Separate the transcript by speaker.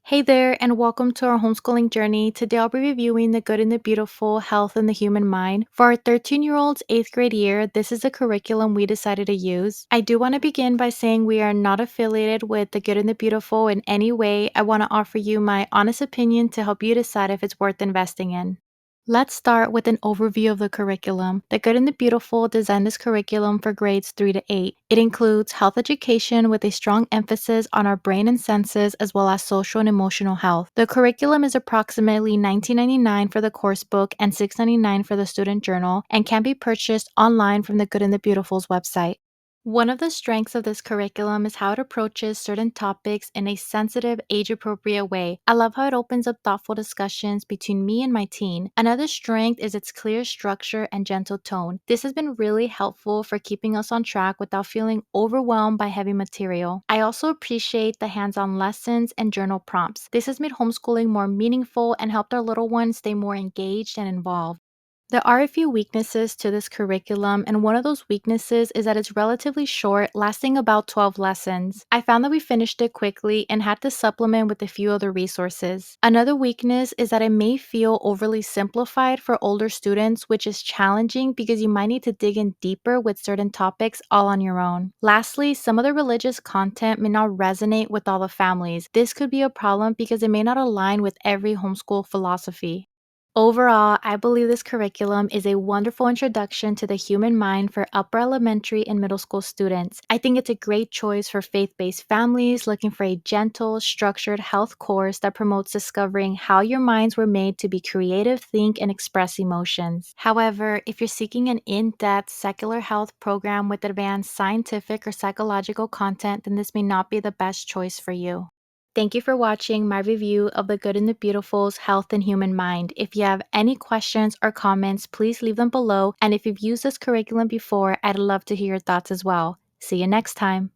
Speaker 1: Hey there, and welcome to our homeschooling journey. Today I'll be reviewing The Good and the Beautiful, Health and the Human Mind. For our 13-year-old's 8th grade year, this is the curriculum we decided to use. I do want to begin by saying we are not affiliated with The Good and the Beautiful in any way. I want to offer you my honest opinion to help you decide if it's worth investing in. Let's start with an overview of the curriculum. The Good and the Beautiful designed this curriculum for grades 3 to 8. It includes health education with a strong emphasis on our brain and senses as well as social and emotional health. The curriculum is approximately $19.99 for the course book and $6.99 for the student journal and can be purchased online from the Good and the Beautiful's website. One of the strengths of this curriculum is how it approaches certain topics in a sensitive, age appropriate way. I love how it opens up thoughtful discussions between me and my teen. Another strength is its clear structure and gentle tone. This has been really helpful for keeping us on track without feeling overwhelmed by heavy material. I also appreciate the hands on lessons and journal prompts. This has made homeschooling more meaningful and helped our little ones stay more engaged and involved. There are a few weaknesses to this curriculum, and one of those weaknesses is that it's relatively short, lasting about 12 lessons. I found that we finished it quickly and had to supplement with a few other resources. Another weakness is that it may feel overly simplified for older students, which is challenging because you might need to dig in deeper with certain topics all on your own. Lastly, some of the religious content may not resonate with all the families. This could be a problem because it may not align with every homeschool philosophy. Overall, I believe this curriculum is a wonderful introduction to the human mind for upper elementary and middle school students. I think it's a great choice for faith based families looking for a gentle, structured health course that promotes discovering how your minds were made to be creative, think, and express emotions. However, if you're seeking an in depth secular health program with advanced scientific or psychological content, then this may not be the best choice for you. Thank you for watching my review of The Good and the Beautiful's Health and Human Mind. If you have any questions or comments, please leave them below. And if you've used this curriculum before, I'd love to hear your thoughts as well. See you next time.